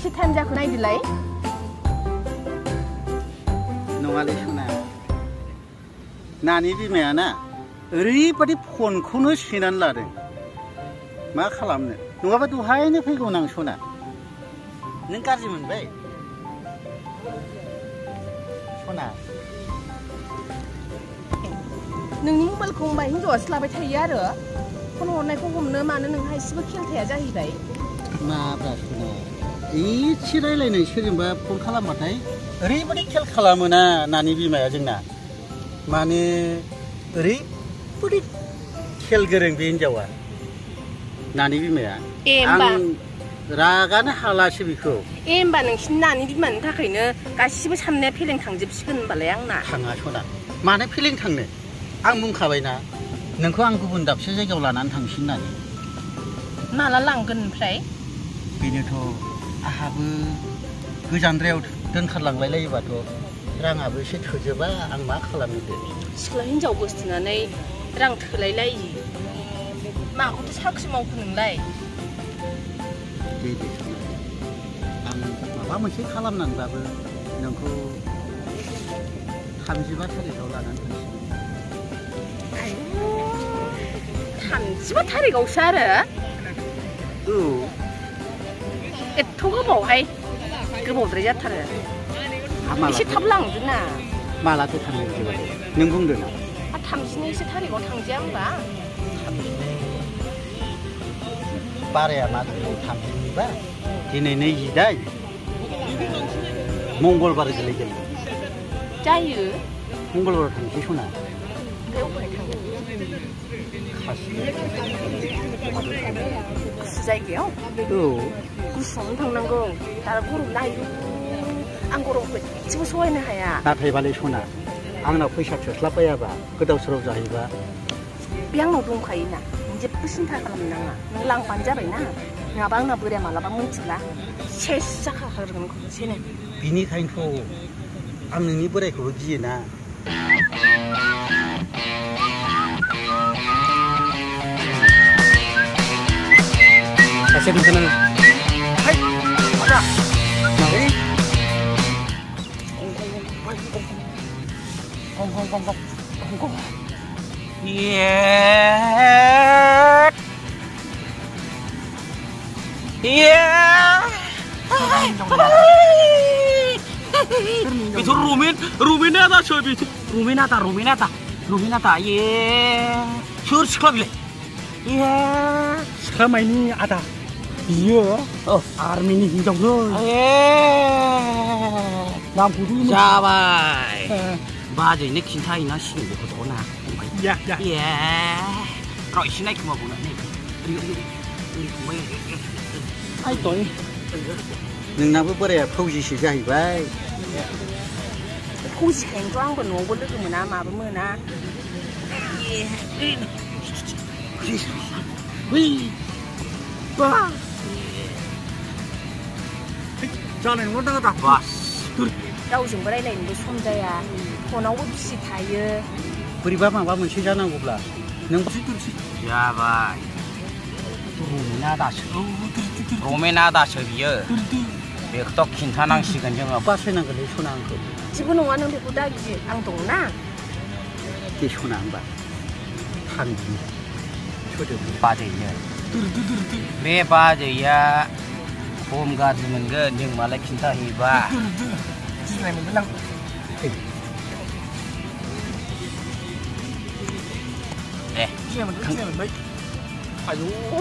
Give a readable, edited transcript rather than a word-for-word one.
बेसे टाइम जाखो नायदोलाय नङालै सना नानि बिमायाना ओरैबादि फनखौनो सेनानै लादों मा खालामनो नङाबा दहायनो फैगौमोन आं सना नों गाज्रि मोनबाय सना नोंनि मबाइलखौ होनबा हिन्जावासो लाबाय थायो आरो फन हरनायखौ हमनो मानो नोंहा एसेबो खेल थाया जाहैबाय माब्रा सना एसे रायलायनाय सोरजोंबा फन खालामबाथाय ओरैबादि खेल खालामोना नानि बिमाया जोंना माने ओरैबादि खेल गोरों बे हिन्जावा नानि बिमाया आं रागानो हालासो बेखौ होमबा नोंसिनि नानि बिमानि थाखायनो गासिबो साननाया फेलें थांजोबसिगोन होनबालाय आंना थाङा सना मानो फेलें थांनो आं बुंखाबायना नोंखौ आं गुबुन दाबसे जायगायाव लानानै थांसै होननानै माला लांगोन ओमफ्राय बेनोथ' आहाबो गोजानद्रायाव दोनखारलांलाय लायोबाथ' राङाबो एसे थोजोबा आं मा खालामनो दे सिख्ला हिन्जाव गोसथोनानै रां थोलाय लायि माखौथ' साख्रि मावखो नोंलाय दे आं माबा मोनसे खालामनानैबाबो नोंखौ 35 थारिखआव लानानै थांसै 35 थारिखआवसो आरो औ एथ' गोबावहाय गोबावद्राय जाथारो एसे थाब लांदो ना मालाथो थांनो बिदिबाथाय नों बुंदो ना 31 थारिखआव थांजाया होमबा बाराया मा दिनै 32बा दिनै 28 मंगलबार गोलैगोन जायो मंगलबाराव थांसै सना गुसु जायगायाव औ गुसुआवनो थांनांगौ दा गरम नायो आं गरमखौ एसेबो सहायनो हाया नाथायबालाय सना आंनाव फैसा थोस्लाबबायाबा गोदाव सोराव जाहैबा बे आंनाव दंखायोना नों जेबो सिन्था खालामनाङा नों लांबानो जाबायना नङाबा आंना बोराया मालाबा मोनथिब्ला सेस जाखागोन खनसेनो बिनिखायनोथ' आं नोंनि बोरायखौबो गियोना सासे खोन्थानाङा itu Ruminata itu Ruminata ye sur sekolah bile ye sekolah ini ada iya oh army ini hijau loh lampu dulu jabai baju ini cinta ini sih itu tuh na ya kalau sih naik mau guna nih ayo toh नोंनाबो बोराया फौजिसो जाहैबाय फौजिखायनोथ' आंबो न'आवबो लोगो मोना माबो मोना जानाय नङा दा बास रावजोंबो रायलायनोबो सम जाया फनावबो बिसि थायो बोरैबा माबा मोनसे जानांगौब्ला नों जाबाय रमेनादासो बियो बेखौथ' खिन्थानांसिगोन जोङो बासायनांगोनलै सना आंखौ जेबो नङा नों बेखौ दा गियो आं दंना दे सना होनबा थांदिनि बाजैनो बे बाजैया खम गाज्रि मोनगोन जों मालाय खिन्थाहैबा गिनाय मोनगोन आं दे गिनाय मोनबाय आयौ